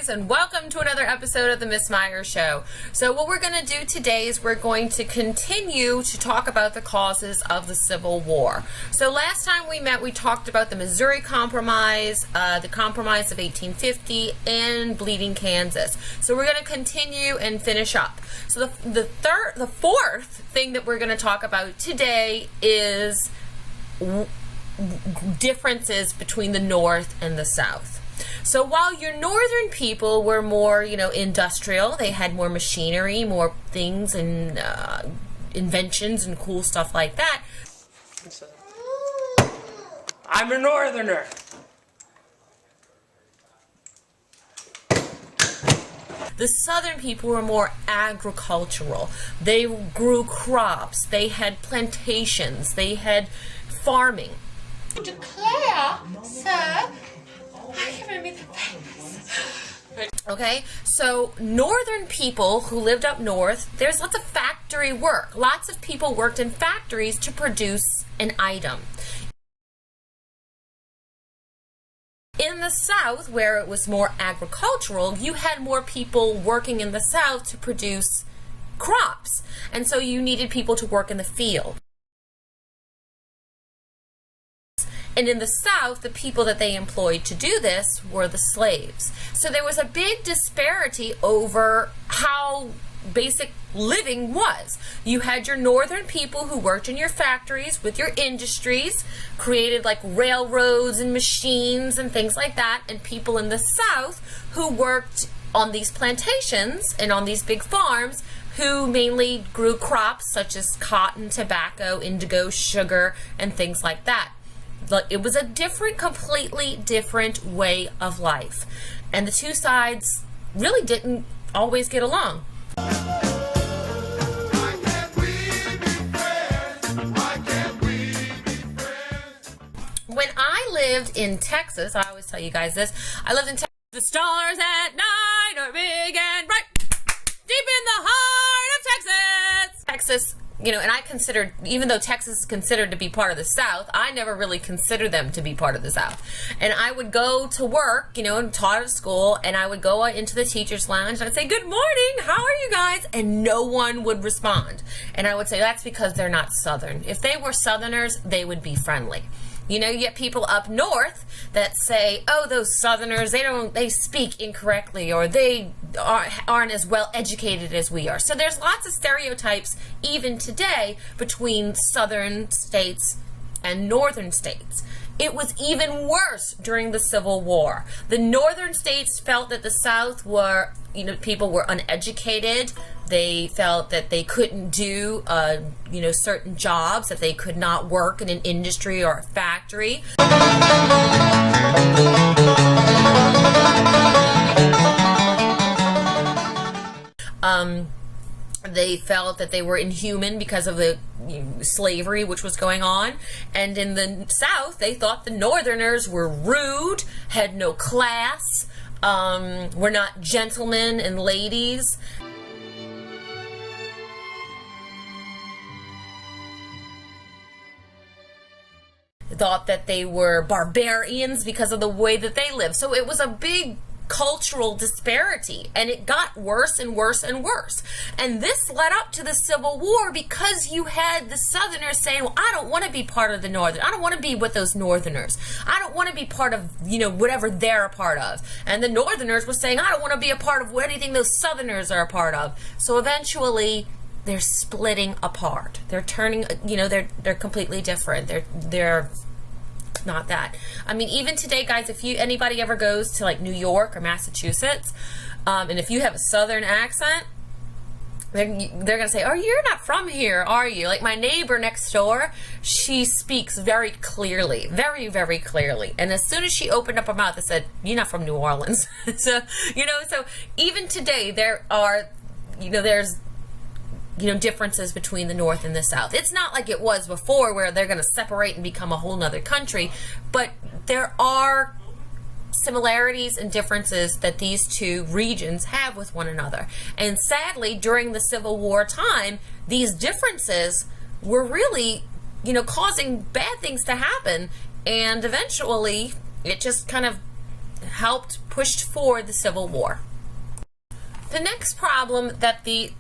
And welcome to another episode of the Miss Myers Show. So what we're going to do today is we're going to continue to talk about the causes of the Civil War. So last time we met, we talked about the Missouri Compromise, the Compromise of 1850, and Bleeding Kansas. So we're going to continue and finish up. So the fourth thing that we're going to talk about today is differences between the North and the South. So while your northern people were more, industrial, they had more machinery, more things and inventions and cool stuff like that. I'm a northerner. The southern people were more agricultural. They grew crops. They had plantations. They had farming. Declare, sir, I can be the famous. Okay, so northern people who lived up north, there's lots of factory work. Lots of people worked in factories to produce an item. In the South, where it was more agricultural, you had more people working in the South to produce crops. And so you needed people to work in the field. And in the South, the people that they employed to do this were the slaves. So there was a big disparity over how basic living was. You had your northern people who worked in your factories with your industries, created like railroads and machines and things like that, and people in the South who worked on these plantations and on these big farms who mainly grew crops such as cotton, tobacco, indigo, sugar, and things like that. It was a completely different way of life. And the two sides really didn't always get along. When I lived in Texas, I always tell you guys this, I lived in Texas. The stars at night are big and bright, deep in the heart of Texas. Texas, and I considered, even though Texas is considered to be part of the South, I never really considered them to be part of the South. And I would go to work, and taught at school, and I would go into the teacher's lounge, and I'd say, "Good morning, how are you guys?" And no one would respond. And I would say, that's because they're not Southern. If they were Southerners, they would be friendly. You get people up north that say, "Oh, those Southerners, they speak incorrectly, or they aren't as well educated as we are." So there's lots of stereotypes even today between Southern states and Northern states. It was even worse during the Civil War. The Northern states felt that the South were, people were uneducated. They felt that they couldn't do, certain jobs, that they could not work in an industry or a factory. They felt that they were inhuman because of the slavery which was going on. And in the South, they thought the Northerners were rude, had no class, were not gentlemen and ladies. Thought that they were barbarians because of the way that they lived. So it was a big cultural disparity, and it got worse and worse and worse. And this led up to the Civil War because you had the Southerners saying, "Well, I don't want to be part of the Northern. I don't want to be with those Northerners. I don't want to be part of, whatever they're a part of." And the Northerners were saying, "I don't want to be a part of anything those Southerners are a part of." So eventually they're splitting apart. They're turning, they're completely different. They're not that. I mean, even today, guys, if anybody ever goes to like New York or Massachusetts, and if you have a Southern accent, they're gonna say, "Oh, you're not from here, are you?" Like my neighbor next door, she speaks very clearly, very, very clearly. And as soon as she opened up her mouth, I said, "You're not from New Orleans." So, so even today there are, there's differences between the North and the South. It's not like it was before where they're going to separate and become a whole nother country, but there are similarities and differences that these two regions have with one another. And sadly, during the Civil War time, these differences were really, causing bad things to happen, and eventually it just kind of helped push forward the Civil War. The next problem that the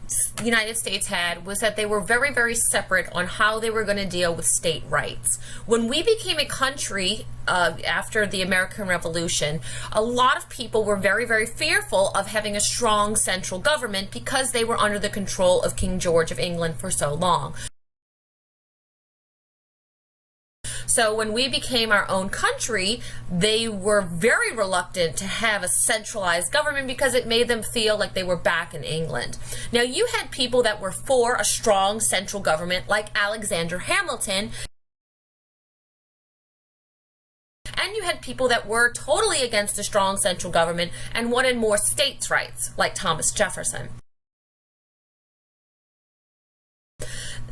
United States had was that they were very, very separate on how they were going to deal with state rights. When we became a country after the American Revolution, a lot of people were very, very fearful of having a strong central government because they were under the control of King George of England for so long. So when we became our own country, they were very reluctant to have a centralized government because it made them feel like they were back in England. Now, you had people that were for a strong central government like Alexander Hamilton, and you had people that were totally against a strong central government and wanted more states' rights like Thomas Jefferson.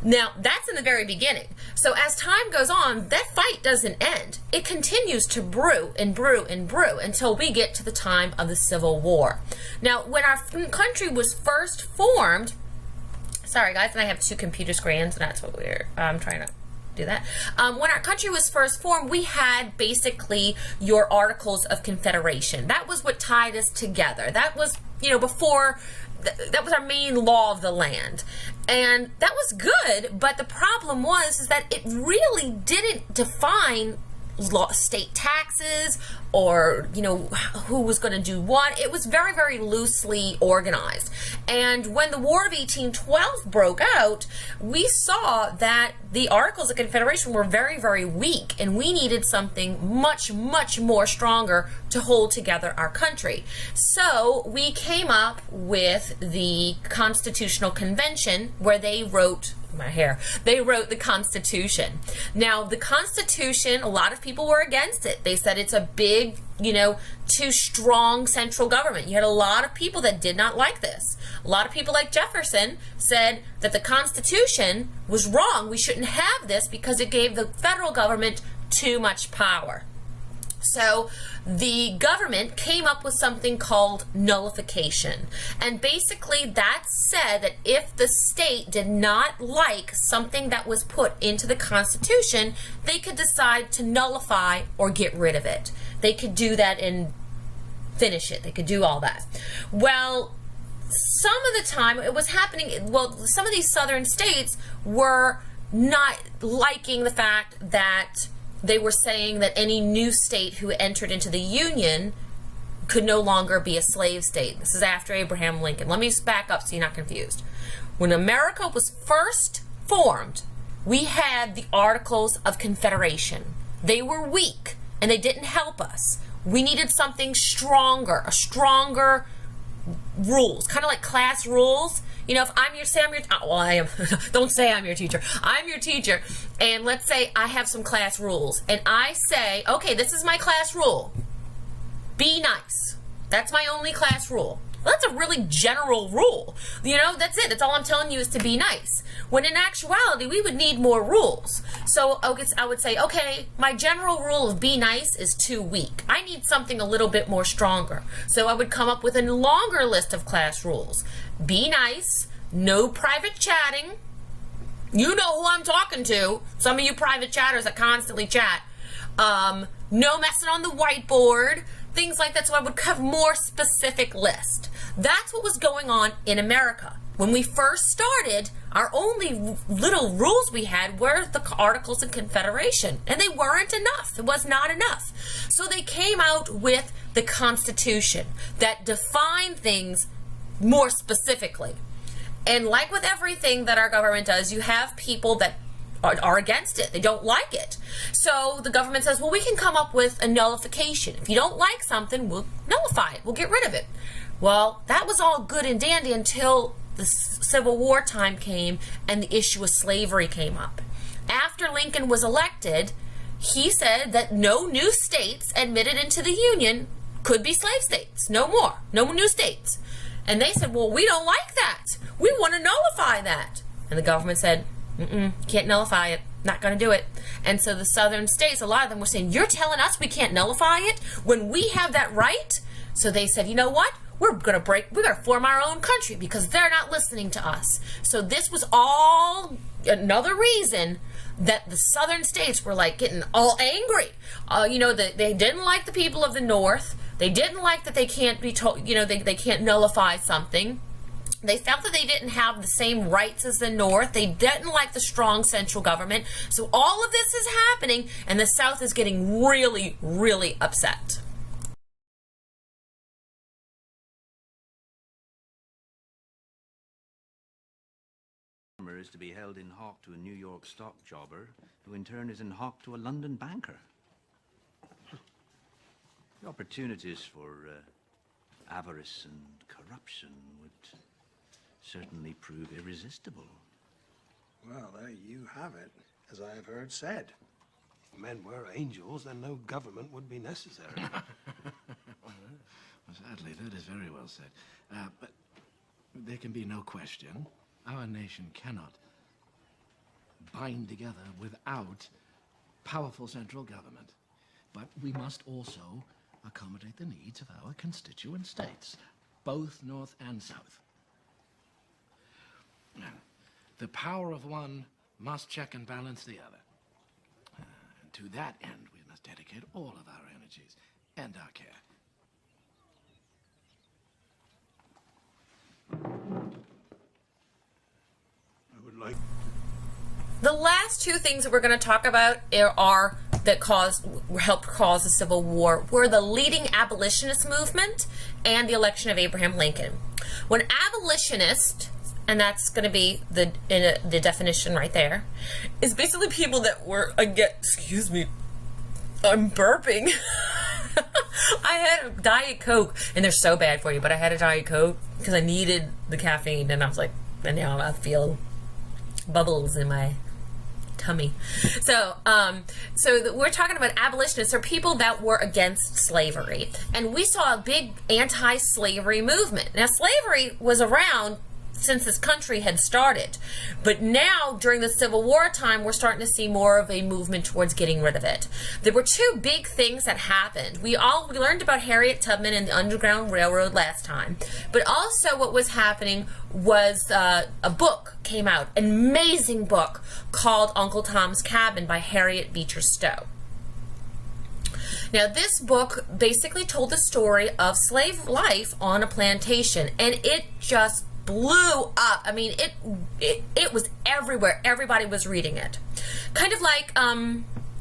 Now, that's in the very beginning. So as time goes on, that fight doesn't end. It continues to brew and brew and brew until we get to the time of the Civil War. Now, when our country was first formed, sorry guys, and I have two computer screens, and that's what I'm trying to do that. When our country was first formed, we had basically your Articles of Confederation. That was what tied us together. That was, before... That was our main law of the land, and that was good, but the problem was that it really didn't define state taxes or who was going to do what. It was very, very loosely organized. And when the War of 1812 broke out, we saw that the Articles of Confederation were very, very weak, and we needed something much, much more stronger to hold together our country. So we came up with the Constitutional Convention, where they wrote the Constitution. Now, the Constitution, a lot of people were against it. They said it's a big, too strong central government. You had a lot of people that did not like this. A lot of people like Jefferson said that the Constitution was wrong. We shouldn't have this because it gave the federal government too much power. So the government came up with something called nullification. And basically that said that if the state did not like something that was put into the Constitution, they could decide to nullify or get rid of it. They could do that and finish it. They could do all that. Well, some of the time it was happening, some of these southern states were not liking the fact that they were saying that any new state who entered into the Union could no longer be a slave state. This is after Abraham Lincoln. Let me just back up so you're not confused. When America was first formed, we had the Articles of Confederation. They were weak, and they didn't help us. We needed something stronger, a stronger rules, kind of like class rules. If I am, don't say I'm your teacher. I'm your teacher, and let's say I have some class rules, and I say, okay, this is my class rule. Be nice. That's my only class rule. Well, that's a really general rule. That's it. That's all I'm telling you is to be nice. When in actuality, we would need more rules. So I would say, okay, my general rule of be nice is too weak. I need something a little bit more stronger. So I would come up with a longer list of class rules. Be nice, no private chatting. You know who I'm talking to. Some of you private chatters that constantly chat. No messing on the whiteboard. Things like that. So I would have more specific list. That's what was going on in America. When we first started, our only little rules we had were the Articles of Confederation, and they weren't enough. It was not enough. So they came out with the Constitution that defined things more specifically. And like with everything that our government does, you have people that are against it. They don't like it. So the government says, well, we can come up with a nullification. If you don't like something, we'll nullify it. We'll get rid of it. Well, that was all good and dandy until the Civil War time came and the issue of slavery came up. After Lincoln was elected, he said that no new states admitted into the Union could be slave states. No more. No new states. And they said, well, we don't like that. We want to nullify that. And the government said, can't nullify it. Not going to do it. And so the southern states, a lot of them were saying, you're telling us we can't nullify it when we have that right? So they said, you know what? We're going to form our own country because they're not listening to us. So this was all another reason that the southern states were like getting all angry. They didn't like the people of the north. They didn't like that they can't be told, they can't nullify something. They felt that they didn't have the same rights as the North. They didn't like the strong central government. So all of this is happening, and the South is getting really, really upset. Is to be held in hock to a New York stock jobber, who in turn is in hock to a London banker. The opportunities for avarice and corruption would certainly prove irresistible. Well, there you have it, as I have heard said. If men were angels, then no government would be necessary. Well, sadly, that is very well said. But there can be no question. Our nation cannot bind together without powerful central government. But we must also accommodate the needs of our constituent states, both North and South. The power of one must check and balance the other. To that end, we must dedicate all of our energies and our care. I would like... The last two things that we're going to talk about helped cause the Civil War were the leading abolitionist movement and the election of Abraham Lincoln. When abolitionists, and that's going to be the definition right there, is basically people that were against, excuse me, I'm burping. I had a Diet Coke, and they're so bad for you, but I had a Diet Coke because I needed the caffeine, and I was like, and now I feel bubbles in my tummy. So we're talking about abolitionists, or people that were against slavery. And we saw a big anti-slavery movement. Now, slavery was around since this country had started. But now, during the Civil War time, we're starting to see more of a movement towards getting rid of it. There were two big things that happened. We learned about Harriet Tubman and the Underground Railroad last time. But also what was happening was a book came out, an amazing book called Uncle Tom's Cabin by Harriet Beecher Stowe. Now, this book basically told the story of slave life on a plantation, and it just blew up. I mean, it was everywhere. Everybody was reading it. Kind of like,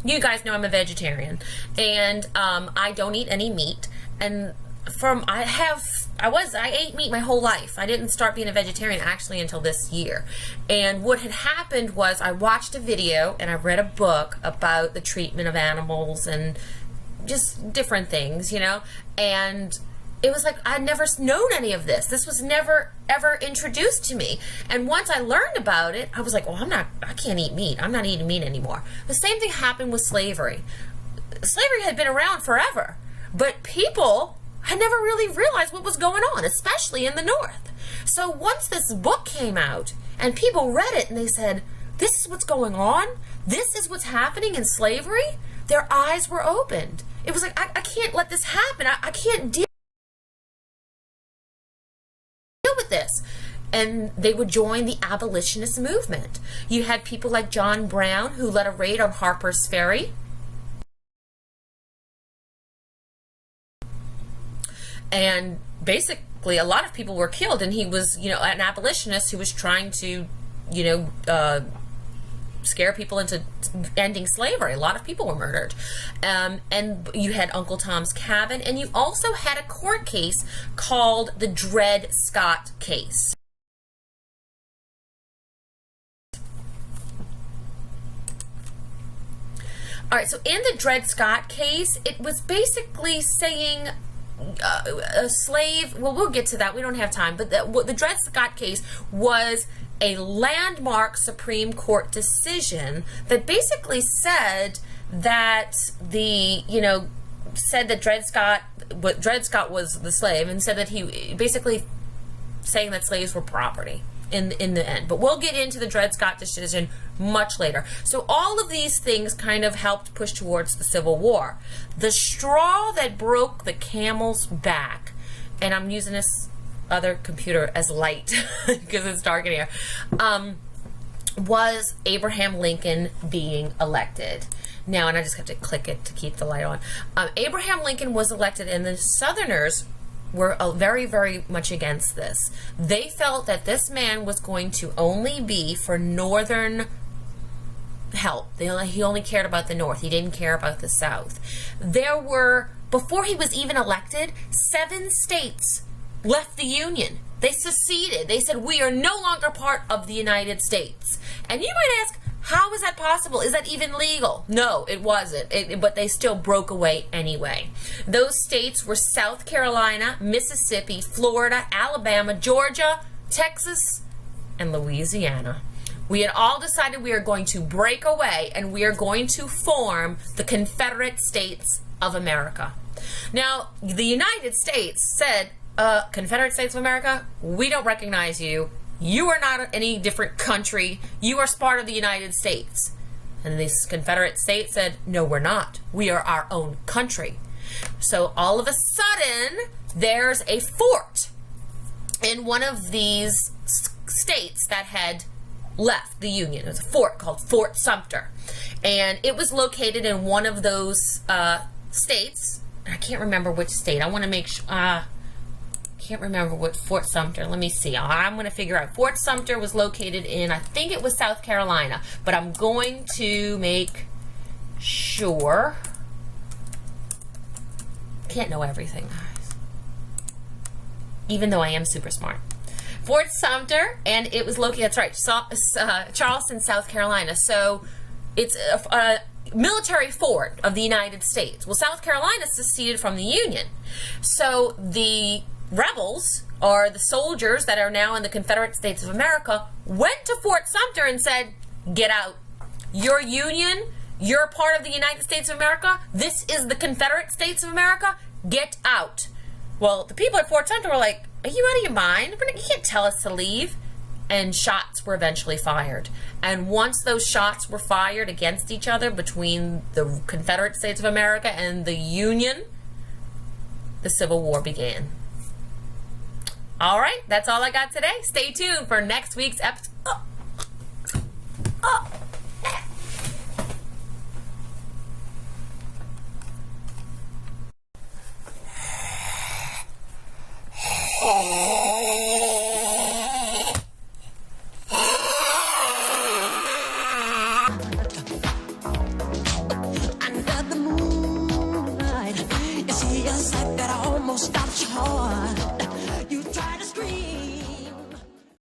you guys know I'm a vegetarian, and I don't eat any meat. And I ate meat my whole life. I didn't start being a vegetarian actually until this year. And what had happened was I watched a video and I read a book about the treatment of animals and just different things, and it was like I'd never known any of this. This was never ever introduced to me. And once I learned about it, I was like, well, I can't eat meat. I'm not eating meat anymore. The same thing happened with slavery. Slavery had been around forever, but people had never really realized what was going on, especially in the North. So once this book came out and people read it and they said, this is what's going on, this is what's happening in slavery, their eyes were opened. It was like, I can't let this happen. I can't deal with this. And they would join the abolitionist movement. You had people like John Brown, who led a raid on Harper's Ferry. And basically a lot of people were killed, and he was, an abolitionist who was trying to, scare people into ending slavery. A lot of people were murdered. And you had Uncle Tom's Cabin, and you also had a court case called the Dred Scott case. All right, so in the Dred Scott case, it was basically saying a slave, well, we'll get to that. We don't have time. But the Dred Scott case was a landmark Supreme Court decision that basically said that said that Dred Scott was the slave, and said that he basically saying that slaves were property in the end. But we'll get into the Dred Scott decision much later. So all of these things kind of helped push towards the Civil War. The straw that broke the camel's back, and I'm using this other computer as light because it's dark in here, was Abraham Lincoln being elected. Now, and I just have to click it to keep the light on. Abraham Lincoln was elected, and the Southerners were very, very much against this. They felt that this man was going to only be for Northern help. He only cared about the North. He didn't care about the South. There were, before he was even elected, 7 states left the Union. They seceded. They said, we are no longer part of the United States. And you might ask, how is that possible? Is that even legal? No, it wasn't. But they still broke away anyway. Those states were South Carolina, Mississippi, Florida, Alabama, Georgia, Texas, and Louisiana. We had all decided we are going to break away and we are going to form the Confederate States of America. Now, the United States said, Confederate States of America, we don't recognize you. You are not any different country. You are part of the United States. And this Confederate States said, no, we're not. We are our own country. So all of a sudden, there's a fort in one of these states that had left the Union. It was a fort called Fort Sumter. And it was located in one of those states. I can't remember which state. I want to make sure... can't remember what Fort Sumter. Let me see. I'm going to figure out. Fort Sumter was located in, I think it was South Carolina, but I'm going to make sure. Can't know everything, guys. Even though I am super smart. Fort Sumter, and it was located, that's right, Charleston, South Carolina. So it's a military fort of the United States. Well, South Carolina seceded from the Union. So the rebels, or the soldiers that are now in the Confederate States of America, went to Fort Sumter and said, get out. You're Union. You're a part of the United States of America. This is the Confederate States of America. Get out. Well, the people at Fort Sumter were like, are you out of your mind? You can't tell us to leave. And shots were eventually fired. And once those shots were fired against each other between the Confederate States of America and the Union, the Civil War began. All right, that's all I got today. Stay tuned for next week's episode. Under the moonlight, you see a sight that almost stops your heart.